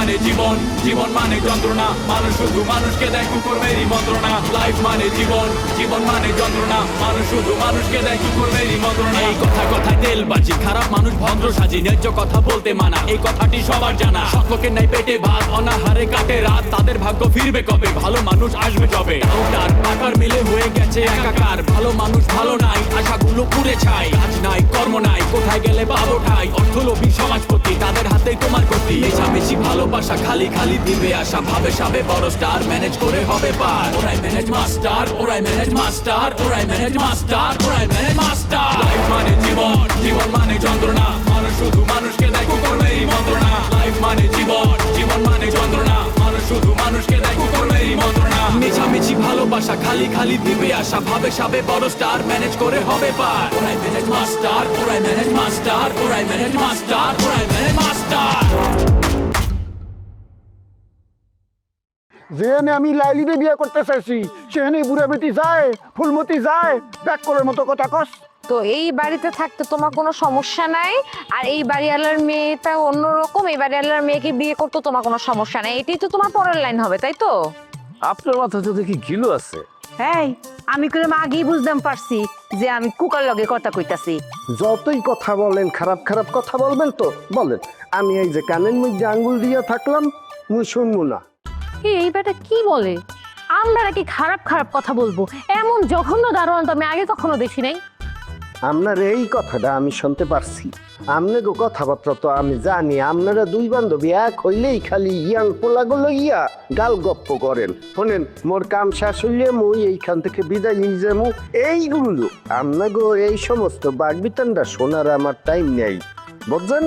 মানে জীবন, জীবন মানে যন্ত্রণা, মানুষ শুধু মানুষকে দেয় কুকুরমেরই মন্ত্রণা। লাইফ মানে জীবন, জীবন মানে যন্ত্রণা, মানুষ শুধু মানুষকে দেয় কুকুরমেরই মন্ত্রণা। এই কথা কথায় তেলবাজি, খারাপ মানুষ ভদ্র সাজি, ন্যায্য কথা বলতে মানা, এই কথাটি সবার জানা। সকলের নাই পেটে ভাত, অনাহারে কাটে রাত, তাদের ভাগ্য ফিরবে কবে, ভালো মানুষ আসবে যবে। ডাউটার পাকার মিলে হয়ে গেছে একাকার, ভালো মানুষ ভালো নাই, আশাগুলো পুড়ে ছাই। কাজ নাই কর্ম নাই, কোথায় গেলে পাবো ঠাই, অর্থলোভী সমাজপতি, তাদের হাতেই তোমার গতি। মেশামেশি ভালোবাসা খালি খালি দিবে আশা, ভাবে সাবে বড় স্টার, ম্যানেজ করে হবে পার। ওরাই ম্যানেজ মাস্টার, ওরাই ম্যানেজ মাস্টার, ওরাই ম্যানেজ মাস্টার, ওরাই ম্যানেজ মাস্টার। লাইফ মানে জীবন, জীবন মানে যন্ত্রণা, মানুষ শুধু মানুষকে দেয় কুকুরমেরই মন্ত্রণা। লাইফ মানে জীবন, জীবন মানে যন্ত্রণা, মানুষ শুধু মানুষকে দেয় কুকুরমেরই মন্ত্রণা। মেশামেশি ভালোবাসা খালি খালি দিবে আশা, ভাবে সাবে বড় স্টার, ম্যানেজ করে হবে পার। ওরাই ম্যানেজ মাস্টার, ওরাই ম্যানেজ মাস্টার, ওরাই ম্যানেজ মাস্টার, ওরাই ম্যানেজ মাস্টার। যেখানে আমি লাইলিরে বিয়ে করতে চাইছি সেখানে বুড়া বেটি যায়, ফুলমতি যায়, ব্যাক করার মতো কথা কস। তো এই বাড়িতে থাকতে তোমার কোনো সমস্যা নাই, আর এই বাড়িওয়ালার মেয়েটা অন্যরকম, এই বাড়িওয়ালার মেয়েকে বিয়ে করতে তোমার কোনো সমস্যা নাই, এটাই তো তোমার পরের লাইন হবে, তাই তো? আপনার মাথা তো দেখি গিলো আছে। হ্যাঁ, আমি করে আগেই বুঝতাম পারছি যে আমি কুকার লগে কথা কইতাছি। যতই কথা বলেন, খারাপ খারাপ কথা বলবেন তো বলেন, আমি এই যে কানের মধ্যে আঙ্গুল দিয়ে থাকলাম, মুই শুনবো না। এই বেটা কি বলে, আমরা নাকি খারাপ খারাপ কথা বলবো? এমন জঘন্য দারোয়ান তো আমি আগে কখনো দেখি নাই। আপনার এই কথাটা আমি শুনতে পারছি, আপনাকে কথাবার্তা তো আমি জানি। আপনারা দুই বান্ধবী এক হইলেই খালি ইয়াং পোলাগুলো ইয়া গাল গপ্প করেন। শোনেন, মোর কাম শেষ হইলে মুই এইখান থেকে বিদায় নিয়ে যাবো। এইগুলো আপনাকে এই সমস্ত বাগবিতানটা শোনার আমার টাইম নেই, বুঝছেন?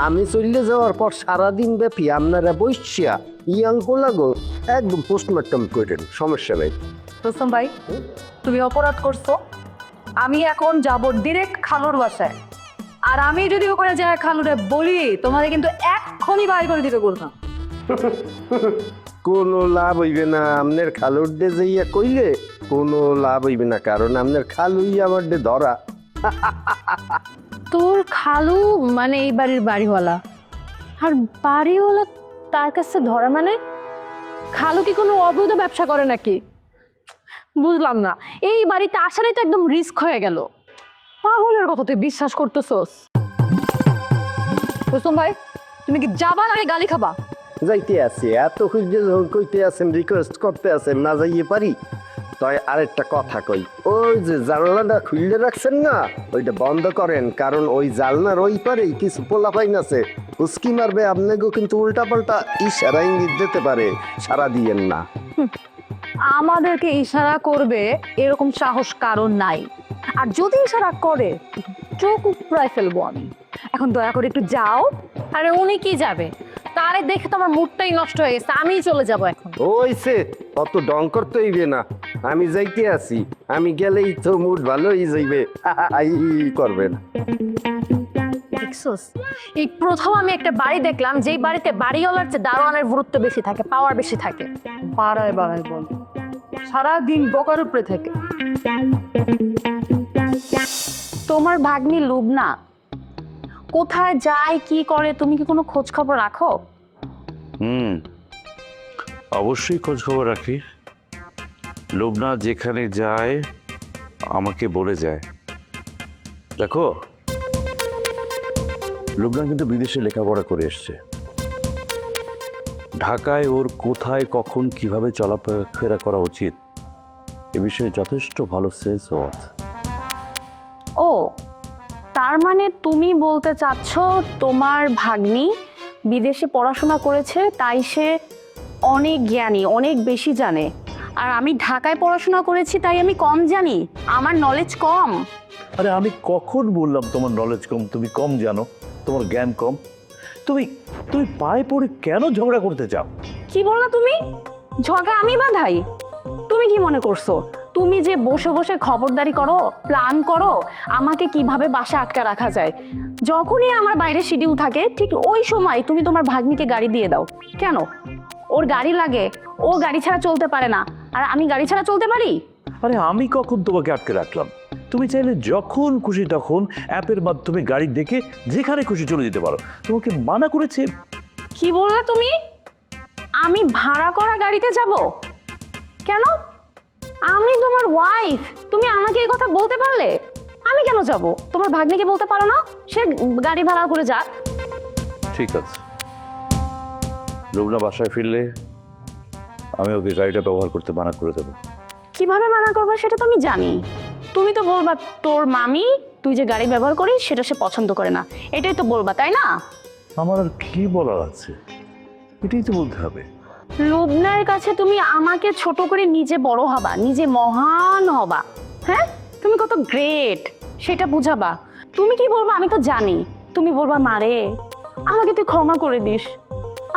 আমি চলে যাওয়ার পর সারাদিন ব্যাপী আপনারা বৈশিয়া ইয়াং পোলাগো একদম পোস্টমর্টম করেন, সমস্যা নেই। রোস্তম ভাই, তুমি অপরাধ করছো। আমি এখন যাব ডিরেক্ট খালুর বাসায়, আর আমি যদি ওখানে যাই খালুরে বলি তোমাদের কিন্তু এক্ষুনি বাড়ি করে দিতে বলতাম। কোনো লাভ হইবে না, আপনার খালুর ডে যাইয়া কইলে কোনো লাভ হইবে না, কারণ আপনার খালুই আমার ডে ধরা। তোর খালু মানে এই বাড়ির বাড়িওয়ালা, আর বাড়িওয়ালা তার কাছে ধরা মানে? খালু কি কোনো অবৈধ ব্যবসা করে নাকি? বুঝলাম না, এই বাড়িতে আসারই তো একদম রিস্ক হয়ে গেল। পাগলের কথা তুই বিশ্বাস করতেছস? রোস্তম ভাই, তুমি কি যাবা নাকি গালি খাবা? যাইতে আছি, এত খুঁজে যখন কইতে আছেন, রিকোয়েস্ট করতে আছেন, না যাইয়ে পারি? তাই আরেকটা কথা কই, ওই যে জানলাটা খুললে রাখছেন না, ওইটা বন্ধ করেন, কারণ ওই জানলার ওই পারেই কিছু পোলাপাইন আছে, উস্কি মারবে আপনাকেও, কিন্তু উল্টা পাল্টা ইশারা ইঙ্গিত দিতে পারে, সারা দিয়েন না। আমাদেরকে ইশারা করবে এরকম সাহস কারণ নাই, আর যদি ইশারা করে চোখ উপড়ায় ফেলবো আমি। এখন দয়া করে একটু যাও। আরে উনি কি যাবে? তারে দেখে তো আমার মুডটাই নষ্ট হয়ে গেছে, আমিই চলে যাব এখন। ওইছে অত ডং করতে হইবে না, আমি যাইতে আছি, আমি গেলেই তো মুড ভালোই যাইবে, আই করবেন। দেখছস, এই প্রথম আমি একটা বাড়ি দেখলাম যেই বাড়িতে বাড়িওয়ালার চেয়ে দারোয়ানের গুরুত্ব বেশি থাকে, পাওয়ার বেশি থাকে। বাড়ায় বাড়ায় বল, সারাদিন বকার উপরে থাকে। তোমার ভাগ্নি লুবনা কোথায় যায়, কি করে, তুমি কি কোনো খোঁজ খবর রাখো? অবশ্যই খোঁজ খবর রাখি। লোবনা যেখানে যায় আমাকে বলে যায়। দেখো, লোবনা কিন্তু বিদেশে লেখাপড়া করে এসছে। ঢাকায় ওর কোথায় কখন কিভাবে চলাফেরা করা উচিত এ বিষয়ে যথেষ্ট ভালো সেন্স ও আছে। ও, তার মানে তুমি বলতে চাচ্ছ তোমার ভাগ্নি বিদেশে পড়াশোনা করেছে, তাই সে অনেক জ্ঞানী, অনেক বেশি জানে, আর আমি ঢাকায় পড়াশোনা করেছি তাই আমি কম জানি, আমার নলেজ কম। আরে আমি কখন বললাম তোমার নলেজ কম, তুমি কম জানো, তোমার জ্ঞান কম? তুমি তুমি পায়ে পড়ে কেন ঝগড়া করতে চাও? কি বললা তুমি? ঝগড়া আমি বাঁধাই? তুমি কি মনে করছো তুমি যে বসে বসে খবরদারি করো, প্ল্যান করো আমাকে কিভাবে বাসা আটকা রাখা যায়? যখনই আমার বাইরে শিডিউল থাকে ঠিক ওই সময় তুমি তোমার ভাগ্নিকে গাড়ি দিয়ে দাও। কেন? ওর গাড়ি লাগে, ও গাড়ি ছাড়া চলতে পারে না, আর আমি গাড়ি ছাড়া চলতে পারি? আরে আমি কখন তোমাকে আটকে রাখলাম? তুমি চাইলে যখন খুশি তখন অ্যাপের মাধ্যমে গাড়ি দেখে যেখানে খুশি চলে যেতে পারো। তোমাকে মানা করেছে কি বললে তুমি? আমি ভাড়া করা গাড়িতে যাব? কেন? আমি তোমার ওয়াইফ, তুমি আমাকে এই কথা বলতে পারলে? আমি কেন যাব? তোমার ভাগ্নিকে বলতে পারো না সে গাড়ি ভাড়া করে যাক? ঠিক আছে, লুবনা বাসায় ফিরলে আমি ওকে গাড়িটা ব্যবহার করতে মানা করে দেবো। কিভাবে মানা করবে সেটা তো আমি জানি। তুমি তো বলবা তোর মামি তুই যে গাড়ি ব্যবহার করিস সেটা সে পছন্দ করে না, এটাই তো বলবা, তাই না? আমার আর কি বলার আছে, এটাই তো বলতে হবে। লুবনার কাছে তুমি আমাকে ছোট করে নিজে বড় হবা, নিজে মহান হবা। হ্যাঁ, তুমি কত গ্রেট সেটা বুঝাবা। তুমি কি বলবা আমি তো জানি। তুমি বলবা মারে আমাকে তুই ক্ষমা করে দিস,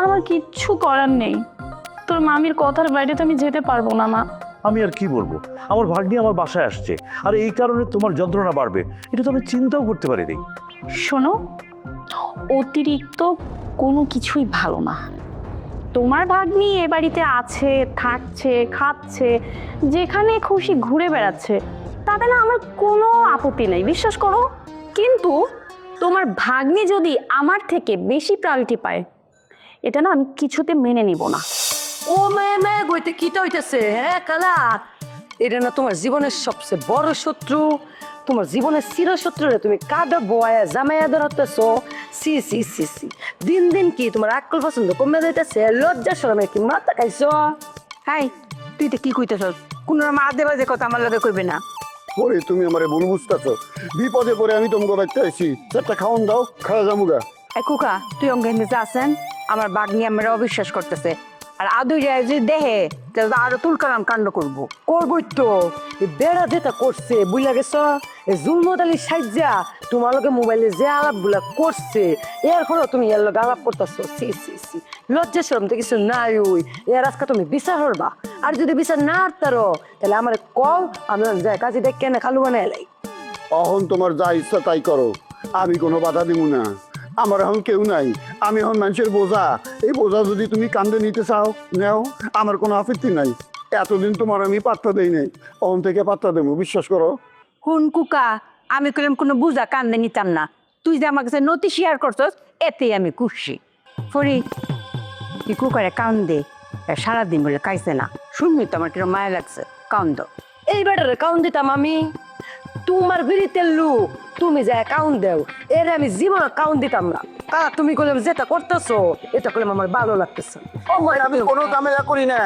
আমার কিচ্ছু করার নেই। তোর মামির কথার বাইরে তো আমি যেতে পারবো না মা। আমি আর কি বলবো, আমার ভাগ্নি আমার বাসায় আসছে, আর এই কারণে তোমার যন্ত্রণা বাড়বে এটা তো আমি চিন্তাও করতে পারিনি। শোনো, অতিরিক্ত কোনো কিছুই ভালো না। তোমার ভাগ্নি এ বাড়িতে আছে, থাকছে, খাচ্ছে, যেখানে খুশি ঘুরে বেড়াচ্ছে, তাতে না আমার কোনো আপত্তি নেই, বিশ্বাস করো। কিন্তু তোমার ভাগ্নি যদি আমার থেকে বেশি প্রায়োরিটি পায়, এটা না আমি কিছুতে মেনে নিব না। ও মেয়ে মেয়ে গইতে কিটা হইতেছে? হ্যাঁ কালা, এটা না তোমার জীবনের সবচেয়ে বড় শত্রু, তোমার জীবনের চিরশত্রু রে তুমি কাঁদা বয়া জামাইয়া ধরতেছো। সি সি সি সি, দিন দিন কি তোমার আকল পছন্দ কমে যাইতেছে? লজ্জা শরমে কি মাথা খাইছো? হাই, তুই তো কি কইতেছস? কোন আদে বাজে কথা আমার লগে কইবে না। পরে তুমি আমারে ভুল বুঝতেছো, বিপদে পরে আমি তোমাকে বাড়তে আইছি, চারটা খাওয়ান দাও, খাওয়া যামুগা। এ কুকা, তুই অঙ্গে আছেন, আমার বাগনি আমরা অবিশ্বাস করতেছে। আর আদুই যায় যদি দেহে তাহলে তো আরো তুলকালাম কাণ্ড করবো। করবোই তো, এই বেড়া যেটা করছে বুঝলা গেছ, এই জুলমত আলী সাইজা তোমার লগে মোবাইলে যে আলাপ গুলা করছে, এরপরেও তুমি এর লগে আলাপ করতেছো। সি সি সি, লজ্জা শরম তো কিছু নাই। ওই এর আজকে তুমি বিচার হরবা, আর যদি বিচার না হারতারো তাহলে আমার কল, আমি যাই কাজে দেখ কেন খালু বানাই এলাই। অহন তোমার যা ইচ্ছা তাই করো, আমি কোনো বাধা দিব না। আমার এখন কেউ নাই, আমি এখন মানুষের বোঝা। এই বোঝা যদি তুমি কান্দে নিতে চাও নেও, আমার কোনো আপত্তি নাই। এতদিন তোমার আমি পাত্তা দেই নাই, অহন থেকে পাত্তা দেবো, বিশ্বাস করো। কোন কুকা, আমি কইলাম কোনো বুঝা কান্দে নিতাম না। তুই যে আমার কাছে নতি শেয়ার করছস এতেই আমি খুশি। ফরি তুই কুকারে কান্দে, সারাদিন বলে কাইছে না, শুনবি তো আমার কিরম মায়া লাগছে, কান্দ। এই বেটারে কাউন দিতাম আমি? তোমার বিড়িতে লোক, তুমি যে কাউন দেও, এর আমি জীবনে কাউন দিতাম না। তুমি করলাম যেটা করতেছো এটা করলাম আমার ভালো লাগতেছে। আমি কোনো ঝামেলা করি না,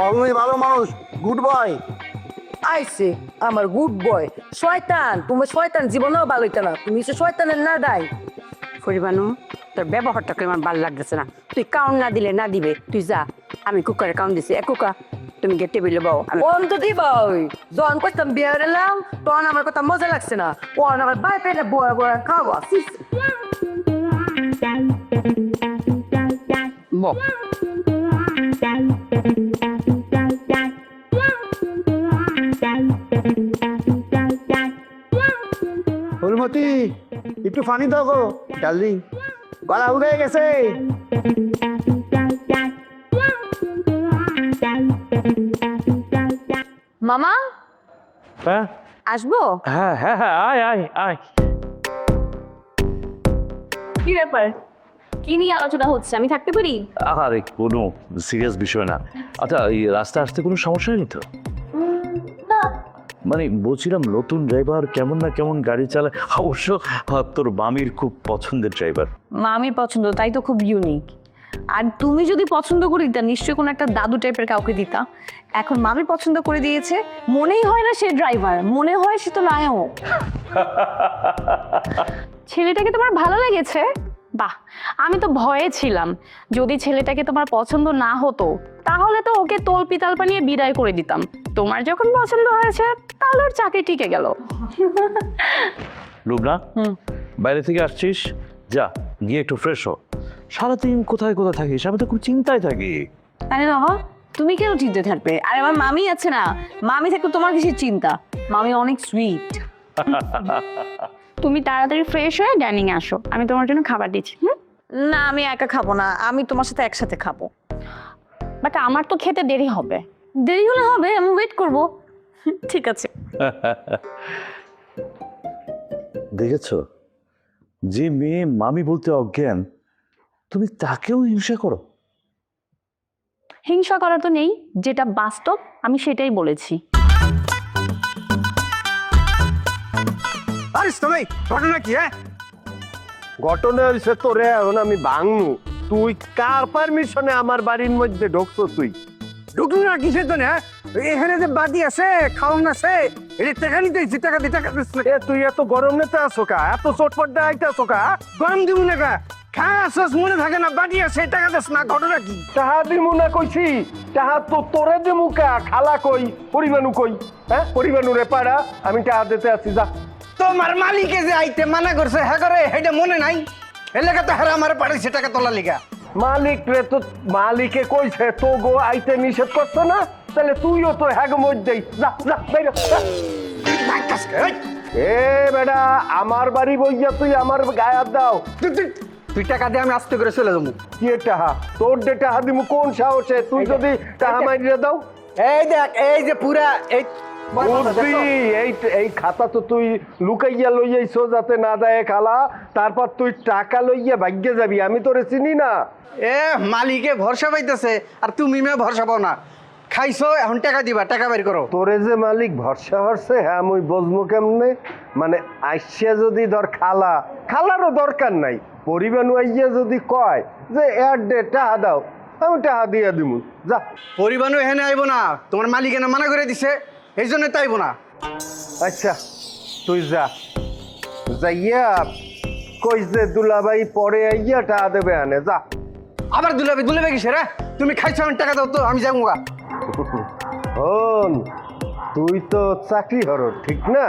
আমি ভালো মানুষ, গুড বয়। আইসে আমার গুড বয়, শয়তান। তুমি শয়তান জীবনেও ভালো হইতে না, তুমি হচ্ছে শয়তানের না দাই। ফরিবানু, তোর ব্যবহারটা করে আমার ভালো লাগতেছে না। তুই কাউন না দিলে না দিবে, তুই যা। আমি কুকারে কাউন দিছি। এ কুকা, তুমি গিয়ে টেবিলে বাও। ওন তো দিবা, ওই যখন করতাম বিয়ে এলাম তখন আমার কথা মজা লাগছে না। ও আমার বাই পেটে বয়া বয়া খাওয়া। বক হলমতি, একটু পানি দাও গো ডার্লিং, গলা উড়ে গেছে। মামা হ্যাঁ আসবো? হ্যাঁ হ্যাঁ হ্যাঁ, আয় আয় আয়। কি ব্যাপার? কি নিয়ে আলোচনা হচ্ছে? আমি থাকতে পারি? আরে কোনো সিরিয়াস বিষয় না। আচ্ছা, এই রাস্তা আসতে কোনো সমস্যা নেই তো? মানে বলছিলাম নতুন ড্রাইভার কেমন না কেমন গাড়ি চালায়, অবশ্য তোর মামির খুব পছন্দের ড্রাইভার। মামির পছন্দ, তাই তো খুব ইউনিক। আর তুমি যদি পছন্দ করে দিতা নিশ্চয়ই কোনো একটা দাদু টাইপের কাউকে দিতা। এখন মামি পছন্দ করে দিয়েছে, মনেই হয় না সে ড্রাইভার, মনে হয় সে তো নায়ক। ছেলেটাকে তোমার ভালো লেগেছে? বাহ, আমি তো ভয়ে ছিলাম যদি ছেলেটাকে তোমার পছন্দ না হতো তাহলে তো ওকে তলপি তালপা নিয়ে বিদায় করে দিতাম। তোমার যখন পছন্দ হয়েছে তাহলে ওর চাকরি টিকে গেল। লুবনা, বাইরে থেকে আসছিস, যা গিয়ে একটু ফ্রেশ হ। সারাদিন কোথায় কোথায় থাকিস, আমি তো খুব চিন্তায় থাকি। আরে বাবা, তুমি কেন চিন্তা থাকবে? আরে আমার মামি আছে না, মামি থাকলে তোমার কিসের চিন্তা? মামি অনেক সুইট। তুমি তাড়াতাড়ি ফ্রেশ হয়ে ডাইনিং এ আসো, আমি তোমার জন্য খাবার দিচ্ছি। না, আমি একা খাবো না, আমি তোমার সাথে একসাথে খাবো। বাট আমার তো খেতে দেরি হবে। দেরি হলে হবে, আমি ওয়েট করব। ঠিক আছে। দেখেছ, যে মেয়ে মামি বলতে অজ্ঞান তুমি তাকেও হিংসা করো? হিংসা করা তো নেই, যেটা বাস্তব আমি সেটাই বলেছি। আরে তুমি ঘটনা কি? হ্যাঁ, ঘটনা হয়েছে তোরে এখন আমি ভাঙমু। তুই কার পারমিশনে আমার বাড়ির মধ্যে ঢুকছো? তুই ঢুকলি না কিসের জন্য? এখানে যে বাদি আছে, খাওন আছে, এটা টাকা নিতে টাকা দিয়ে টাকা দিচ্ছে। তুই এত গরম নিতে আসো কা? এত চটপট দেখাইতে আসো কা? গরম দিব না কা? খায় আসস মনে থাকে না, বাদি আছে টাকা দিস না, ঘটনা কি? টাহা দিমু না কইছি, টাহা তো তোরে দিমু কা? খালা কই, পরিমাণু কই? হ্যাঁ, পরিমাণু রে পাড়া, আমি টাহা দিতে আসি, যা। তোমার মালিকে যে আইতে মানা করছে হ্যাঁ করে এটা মনে নাই? এলাকা তো হারা আমার পাঠাইছে টাকা তোলা লিগা। মালিক রে তো মালিকে কইছে তো গো আইতে নিষেধ করছে না, তাহলে তুইও তো হ্যাগ মধ্যেই যা যা বাইরে। এ বেটা, আমার বাড়ি বইয়া তুই আমার গায়ে হাত দাও। তুই টাকা দিয়ে আমি আস্তে করে চলে যাবো। কি টাহা? তোর যে টাহা দিমু কোন সাহসে? তুই যদি টাহা মাইরে দাও। এই দেখ, এই যে পুরা এই এই খাতা তো তুই লুকাইয়া লইয়াইছো যাতে না দেয় খালা, তারপর তুই টাকা লইয়া ভাগ্যে যাবি। আমি তোরে চিনি না। এ মালিকে ভরসা পাইতেছে আর তুমি মেয়ে ভরসা পাও না। খাইছো, এখন টাকা দিবা, টাকা বের করো। তোরে যে মালিক ভরসা হচ্ছে, হ্যাঁ আমি বুঝবো কেমনে? মানে আইসিয়া যদি ধর খালা, খালারও দরকার নাই, পরিবানু আইয়া যদি কয় যে এর ডে টাহা দাও, আমি টাহা দিয়ে দিমু, যা। পরিবারও এখানে আইবো না, তোমার মালিক এনে মানা করে দিছে, এই জন্য তো আইবো না। আচ্ছা তুই যা, যাইয়া কই যে দুলাভাই পরে আইয়া টাহা দেবে আনে, যা। আবার দুলাবে দুলাবে কিসে রে? তুমি খাইছো, এখন টাকা দাও তো, আমি যাবো গা। হন, তুই তো চাকরি হর, ঠিক না?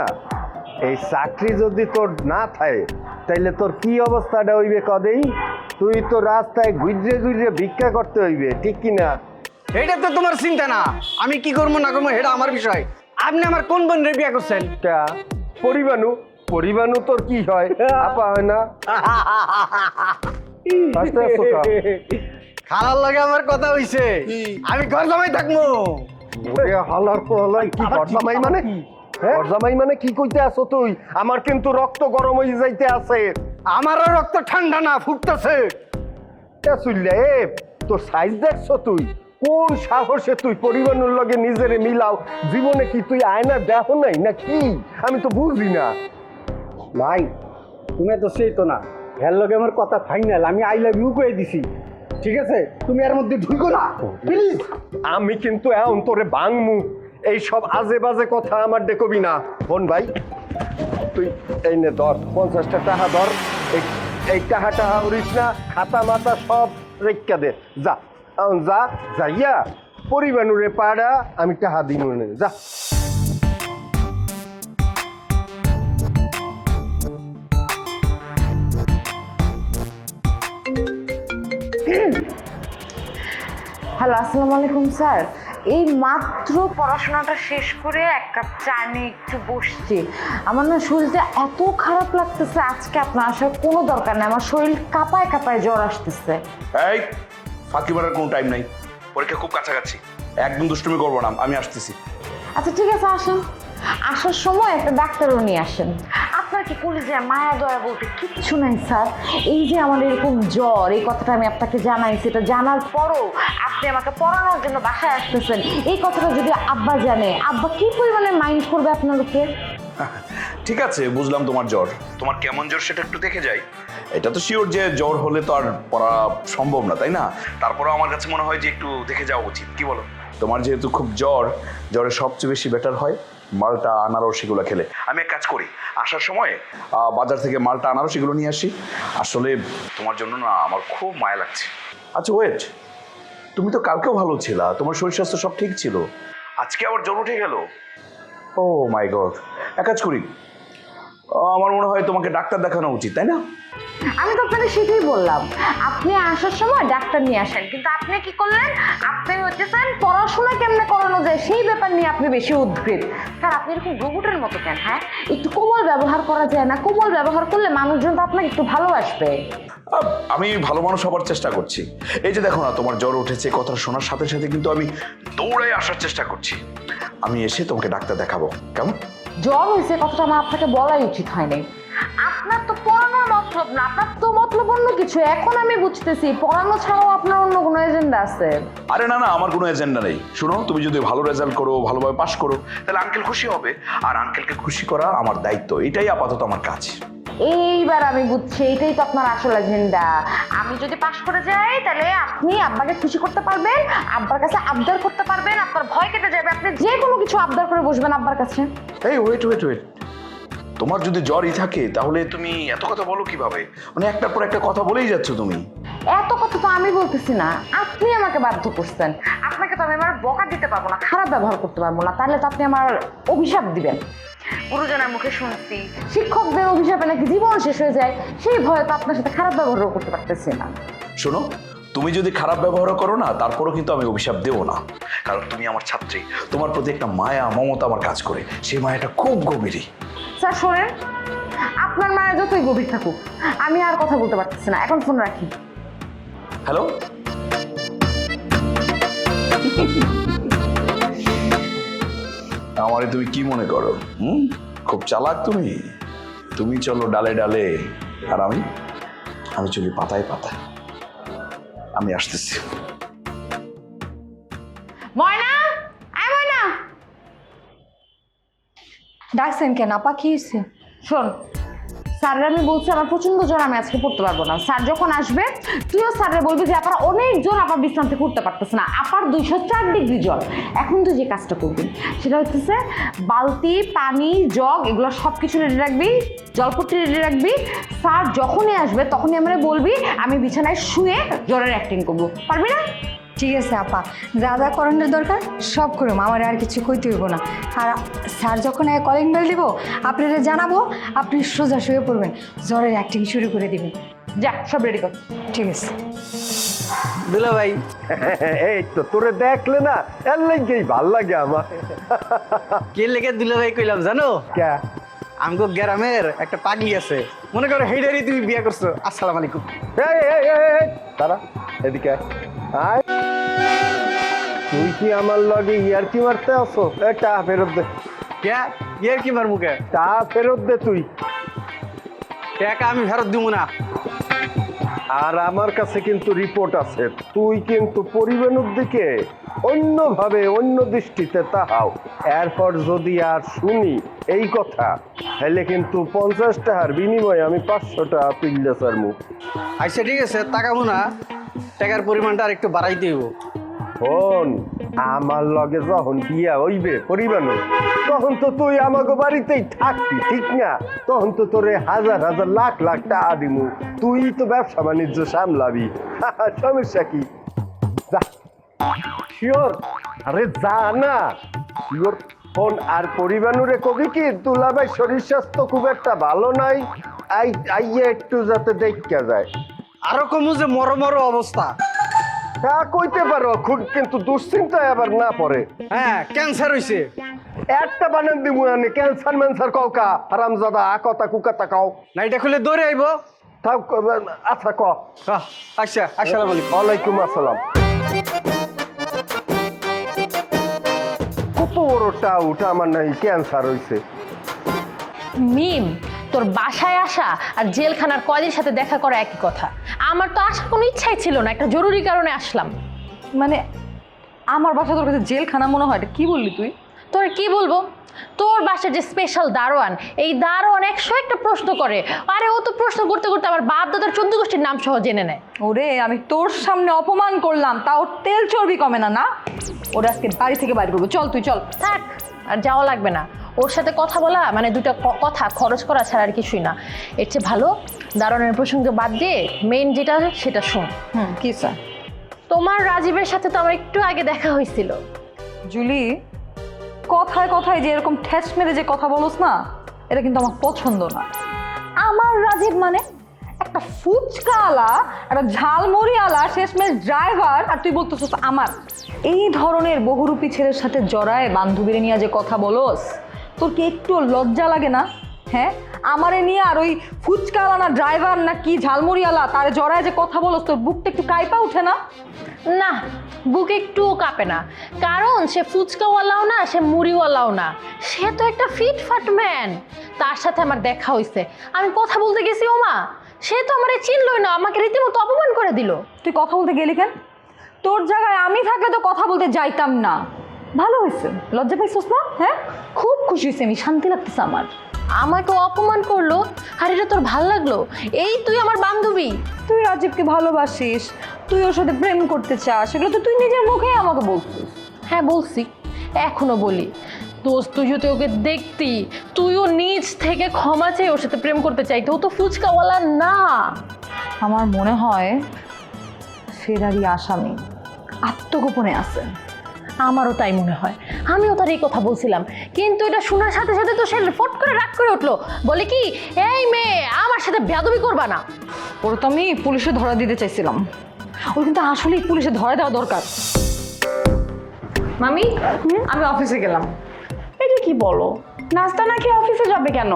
এই চাকরি যদি তোর না থাকে তাইলে তোর কি অবস্থাটা হইবে কদেই? তুই তো রাস্তায় ঘুরে ঘুরে ভিক্ষা করতে হইবে, ঠিক কি না? এটা তো তোমার চিন্তা না, আমি কি করবো না করবো এটা আমার বিষয়। আপনি আমার কোন বোন রে বিয়া করছেন? তা পরিবানু, পরিবানু তোর কি হয়? আপা হয় না? আস্তে আস্তে কা। খালার লাগে আমার কথা হইছে, আমি ঘর জামাই থাকবো। ওরে হালার পোহালাই, কি ঘরজামাই মানে? ঘরজামাই মানে কি কইতে আসো তুই? আমার কিন্তু রক্ত গরম হয়ে যাইতে আছে। আমারও রক্ত ঠান্ডা না, ফুটতেছে। চুল্লে তোর সাইজ দেখছো তুই? কোন সাহসে তুই পরিবারের লগে নিজেরে মিলাও? জীবনে কি তুই আয়না দেখো নাই না কি? আমি তো বুঝি না ভাই। তুমি তো সেই তো না, হের লগে আমার কথা ফাইনাল, আমি আই লাভ ইউ কয়ে দিছি, ঠিক আছে? তুমি এর মধ্যে ঢুকো না প্লিজ। আমি কিন্তু এখন তোরে ভাঙমু। এই সব আজে বাজে কথা আমার দেখবি না। বোন ভাই, তুই এই নে ধর, 50টা টাকা ধর। এই টাকা টাকা উড়িস না, খাতা মাতা সব রেখা দে, যা। এখন যা, যাইয়া পরিবানুরে পাড়া আমি টাকা দিন, যা। হ্যালো, আসসালামু আলাইকুম স্যার। এই মাত্র পড়াশোনাটা শেষ করে এক কাপ চা নিয়ে একটু বসছি। আমার না শরীরটা এত খারাপ লাগতেছে, আজকে আপনার আসার কোনো দরকার নেই, আমার শরীর কাঁপায় কাঁপায় জ্বর আসতেছে। এই ফাঁকি মারার কোনো টাইম নাই, পরীক্ষা খুব কাছাকাছি, একদম দুষ্টুমি করবো না, আমি আসতেছি। আচ্ছা ঠিক আছে, আসেন। আসার সময় একটা ডাক্তারও নিয়ে আসেন। আপনার কি কলেজে মায়া দয়া বলতে কিচ্ছু নাই স্যার? এই যে আমার এরকম জ্বর, এই কথাটা আমি আপনাকে জানাইছি, এটা জানার পরও আপনি আমাকে পড়ানোর জন্য বাসায় আসতেছেন। এই কথাটা যদি আব্বা জানে, আব্বা কি পরিমাণে মাইন্ড করবে আপনার উপরে? ঠিক আছে, বুঝলাম তোমার জ্বর, তোমার কেমন জ্বর সেটা একটু দেখে যাই। এটা তো শিওর যে জ্বর হলে তো আর পড়া সম্ভব না, তাই না? তারপরেও আমার কাছে মনে হয় যে একটু দেখে যাওয়া উচিত, কি বলো? তোমার যেহেতু খুব জ্বর, জ্বরে সবচেয়ে বেশি বেটার হয় মালটা আনারস এগুলো খেলে। আমি এক কাজ করি, আসার সময় বাজার থেকে মালটা আনারস এগুলো নিয়ে আসি। আসলে তোমার জন্য না আমার খুব মায়া লাগছে। আচ্ছা ওয়েট, তুমি তো কালকেও ভালো ছিলা, তোমার শরীর স্বাস্থ্য সব ঠিক ছিল, আজকে আবার জ্বর উঠে গেল। ও মাই গড, এক কাজ করি, আমার মনে হয় তোমাকে ডাক্তার দেখানো উচিত, তাই না? আমি তো আপনাকে সেটাই বললাম, আপনি আসার সময় ডাক্তার নিয়ে আসেন, কিন্তু আপনি কি করলেন? আপনি হচ্ছেন পড়াশোনা কেমনে করানো যায় সেই ব্যাপার নিয়ে আপনি বেশি উদ্গ্রীব। স্যার আপনি এরকম রোবটের মতো কেন? হ্যাঁ, একটু কোমল ব্যবহার করা যায় না? কোমল ব্যবহার করলে মানুষজন তো আপনাকে একটু ভালোবাসবে। আমি ভালো মানুষ হবার চেষ্টা করছি। এই যে দেখো না, তোমার জ্বর উঠেছে কথা শোনার সাথে সাথে কিন্তু আমি দৌড়াই আসার চেষ্টা করছি। আমি এসে তোমাকে ডাক্তার দেখাবো, কেমন? জ্বর হয়েছে কথাটা আমার আপনাকে বলাই উচিত হয়নি। আপনার তো পড়ানোর মতো মতলব না, আপনার তো মতলব অন্য কিছু। এখন আমি বুঝতেছি পড়ানো ছাড়াও আপনার অন্য কোনো এজেন্ডা আছে। আরে না না, আমার কোনো এজেন্ডা নেই। শুনো, তুমি যদি ভালো রেজাল্ট করো, ভালোভাবে পাশ করো, তাহলে আঙ্কেল খুশি হবে। আর আঙ্কেলকে খুশি করা আমার দায়িত্ব, এটাই আপাতত আমার কাজ। এইবার আমি বুঝছি, এটাই তো আপনার আসল এজেন্ডা। আমি যদি পাশ করে যাই তাহলে আপনি আব্বাকে খুশি করতে পারবেন, আব্বার কাছে আবদার করতে পারবেন, আপনার ভয় কেটে যাবে, আপনি যে কোনো কিছু আবদার করে বসবেন আব্বার কাছে। এই ওয়েট ওয়েট ওয়েট, তোমার যদি জ্বরই থাকে তাহলে তুমি এত কথা বলো কিভাবে? মানে একটার পর একটা কথা বলেই যাচ্ছ তুমি। এত কথা তো আমি বলতেছি না, আপনি আমাকে বাধ্য করছেন। আপনাকে তো আমি আমার বকা দিতে পারবো না, খারাপ ব্যবহার করতে পারবো না, তাহলে তো আপনি আমার অভিশাপ দিবেন। গুরুজনের মুখে শুনছি শিক্ষকদের অভিশাপে নাকি জীবন শেষ হয়ে যায়, সেই ভয়ে তো আপনার সাথে খারাপ ব্যবহারও করতে পারতেছি না। শোনো, তুমি যদি খারাপ ব্যবহার করো না, তারপরও কিন্তু আমি অভিশাপ দেবো না, কারণ তুমি আমার ছাত্রী। তোমার প্রতি একটা মায়া মমতা আমার কাজ করে, সেই মায়াটা খুব গভীরই। স্যার শোনেন, আপনার মায়ের যতই গভীর থাকুক, আমি আর কথা বলতে পারতেছি না, এখন ফোন রাখি। হ্যালো, আমারে তুমি কি মনে করো? খুব চালাক তুমি। তুমি চলো ডালে ডালে, আর আমি চলি পাতায় পাতায়। আমি আসতেছি। ময়না, আয় ময়না। ডাকছেন কেন আপা, কি হয়েছে? শোন, স্যারের আমি বলছি আমার প্রচন্ড জ্বর, আমি আজকে পড়তে পারবো না। স্যার যখন আসবে তুইও স্যারে বলবি যে আপনার অনেক জ্বর, আপার বিশ্রাম থেকে উঠতে পারতেছে না, আপার 204 ডিগ্রি জ্বর। এখন তুই যে কাজটা করবি সেটা হচ্ছে বালতি, পানি, জগ এগুলো সব কিছু রেডি রাখবি, জলপট্টি রেডি রাখবি। স্যার যখনই আসবে তখনই আমরা বলবি আমি বিছানায় শুয়ে জ্বরের অ্যাক্টিং করবো, পারবি না? ঠিক আছে আপা, যা যা করানোর দরকার সব করুম, আমার আর কিছু কইতে হইব না। আর স্যার যখন কলিং বেল দিব আপনারা জানাবো, আপনি সোজা শুয়ে পড়বেন, জ্বরের অ্যাক্টিং শুরু করে দিবেন। যা সব রেডি কর। ঠিক আছে। দুলা ভাই, এই তো তোরে দেখলে না, এর লাগেই ভাল লাগে আমার। কে লেগে দুলা ভাই কইলাম জানো? কে? আমগো গ্রামের একটা পাগলি আছে, মনে করো হেডারি তুমি বিয়ে করছো। আসসালামু আলাইকুম। এই এই এই এই, তারা এদিকে আয়। আয়, তুই কি আমার লগে ইয়ার্কি মারতে আসো? টা ফেরত দে, কে ইয়ের কি মার মুখে? টা ফেরত দে তুই। টাকা আমি ফেরত দিব না। আর আমার কাছে কিন্তু রিপোর্ট আছে, তুই কিন্তু পরিবারের দিকে অন্যভাবে অন্য দৃষ্টিতে তাহাও। এরপর যদি আর শুনি এই কথা, তাহলে কিন্তু 50 টাকার বিনিময়ে আমি 500 টাকা পিল্লে স্যার মুখ। আচ্ছা ঠিক আছে, তাকাবো না, টাকার পরিমাণটা আর একটু বাড়াই দিব। শোন, আমার লগে যখন বিয়া হইবে পরিবার, তখন তো তুই আমাকে বাড়িতেই থাকবি, ঠিক না? তখন তো তোরে হাজার হাজার লাখ লাখ টাকা দিমু, তুই তো ব্যবসা বাণিজ্য সামলাবি। সমস্যা কি? যা শিওর, আরে যা না শিওর। ফোন আর পরিবানুরে কবি কি দুলাভাই শরীর স্বাস্থ্য খুব একটা ভালো নাই, আইয়ে একটু যাতে দেখা যায়। আরো কমু যে মরো অবস্থা। হ্যাঁ কইতে পারো, খুব কিন্তু দুশ্চিন্তায় আবার না পড়ে। হ্যাঁ, ক্যান্সার হইছে। একটা বানান দিব আমি, ক্যান্সার ম্যান্সার কও কা হারামজাদা, আকতা কুকাতা কও না, এটা খুলে দৌড়ে আইব। থাক। আচ্ছা ক। আচ্ছা, আসসালামু আলাইকুম। ওয়ালাইকুম আসসালাম। কত বড়টা উঠা আমার নাই ক্যান্সার হইছে। মিম, তোর বাসায় আসা আর জেলখানার কয়েদির সাথে দেখা করা একই কথা। আমার তো আসার কোনো ইচ্ছাই ছিল না, একটা জরুরি কারণে আসলাম। মানে আমার বাসা তোর কাছে জেলখানা মনে হয়? কি বললি তুই? তোর কি বলবো, তোর বাসার যে স্পেশাল দারোয়ান, এই দারোয়ান 101টা প্রশ্ন করে। আরে ও তো প্রশ্ন করতে করতে আমার বাপ দাদার 14 গোষ্ঠীর নাম সহ জেনে নেয়। ওরে আমি তোর সামনে অপমান করলাম, তা ওর তেল চর্বি কমে না। না, ওরা আজকে বাড়ি থেকে বাইরে করবো। চল তুই চল। থাক, আর যাওয়া লাগবে না। ওর সাথে কথা বলা মানে দুটা কথা খরচ করা ছাড়া আর কিছুই না। এর চেয়ে ভালো দারোয়ানের প্রসঙ্গে বাদ দিয়ে মেইন যেটা সেটা শোন। কি স্যার? তোমার রাজীবের সাথে তো আমার একটু আগে দেখা হয়েছিল। জুলি, কথায় কথায় যে এরকম ঠেস মেরে যে কথা বলোস না, এটা কিন্তু আমার পছন্দ না। আমার রাজীব মানে একটা ফুচকাওয়ালা, একটা ঝালমুড়িওয়ালা, শেষমেশ ড্রাইভার, আর তুই বলতেছিস আমার। এই ধরনের বহুরূপী ছেলের সাথে জড়ায় বান্ধবীরে নিয়ে যে কথা বলোস, তোর কি একটু লজ্জা লাগে না? হ্যাঁ, আমারে নিয়ে আর ওই ফুচকাওয়ালা না ড্রাইভার না কি ঝালমুড়িওয়ালা তারে জড়ায় যে কথা বলোস, তোর বুকটা একটু কাইপা উঠে না? না, বুক একটুও কাঁপে না, কারণ সে ফুচকাওয়ালাও না, সে মুড়িওয়ালাও না, সে তো একটা ফিটফাট ম্যান। তার সাথে আমার দেখা হয়েছে, আমি কথা বলতে গেছি ওমা, সে তো আমারে চিনলই না, আমাকে রীতিমতো অপমান করে দিল। তুই কথা বলতে গেলি কেন? তোর জায়গায় আমি থাকলে তো কথা বলতে যাইতাম না। ভালো হয়েছে, লজ্জা পাইছিস না? হ্যাঁ, খুব খুশি হয়েছে আমি, শান্তি লাগতেছে আমার। আমাকে অপমান করলো আর এটা তোর ভাল লাগলো? এই তুই আমার বান্ধবী। তুই রাজীবকে ভালোবাসিস, তুই ওর সাথে প্রেম করতে চাস, সেগুলো তো তুই নিজের মুখে আমাকে বলছিস। হ্যাঁ বলছি, এখনো বলি। দোস্ত তুই যদি ওকে দেখতি, তুইও নিজ থেকে ক্ষমা চেয়ে ওর সাথে প্রেম করতে চাইতে। ও তো ফুচকাওয়ালা না। আমার মনে হয় ফেরারি আসামি আত্মগোপনে আছে। আমারও তাই মনে হয়, আমিও তার এই কথা বলছিলাম, কিন্তু এটা শোনার সাথে সাথে তো সে ফট করে রাগ করে উঠলো, বলে কি এই মেয়ে আমার সাথে বেয়াদবি করবা না। ওর তো আমি পুলিশে ধরা দিতে চাইছিলাম, ওর কিন্তু আসলেই পুলিশে ধরা দেওয়া দরকার। মামি, আমি অফিসে গেলাম। এটা কি বলো, নাস্তা না খেয়ে অফিসে যাবে কেন?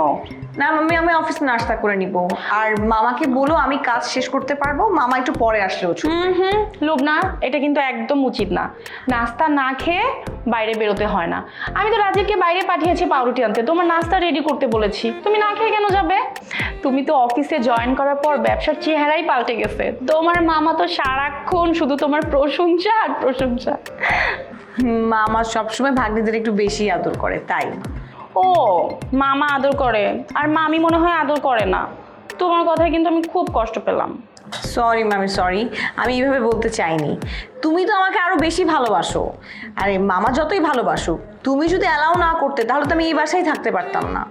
না মাম্মি, আমি অফিসে নাস্তা করে নিব। আর মামাকে বলো আমি কাজ শেষ করতে পারবো, মামা একটু পরে আসলেও ছুটবে। লুবনা, এটা কিন্তু একদম উচিত না। নাস্তা না খেয়ে বাইরে বেরোতে হয় না। আমি তো রাজীবকে বাইরে পাঠিয়েছি পাউরুটি আনতে, তোমার নাস্তা রেডি করতে বলেছি। তুমি না খেয়ে কেন যাবে? তুমি তো অফিসে জয়েন করার পর ব্যবসার চেহারাই পাল্টে গেছে। তোমার মামা তো সারাক্ষণ শুধু তোমার প্রশংসা আর প্রশংসা। মামা সবসময় ভাগ্নিদের একটু বেশি আদর করে, তাই। ও, মামা আদর করে আর মামি মনে হয় আদর করে না। তোমার কথায় কিন্তু আমি খুব কষ্ট পেলাম। সরি মামি, সরি, আমি এইভাবে বলতে চাইনি। তুমি তো আমাকে আরো বেশি ভালোবাসো। আরে মামা যতই ভালোবাসো, তুমি যদি অ্যালাউ না করতে তাহলে তো আমি এই বাসায় থাকতে পারতাম না।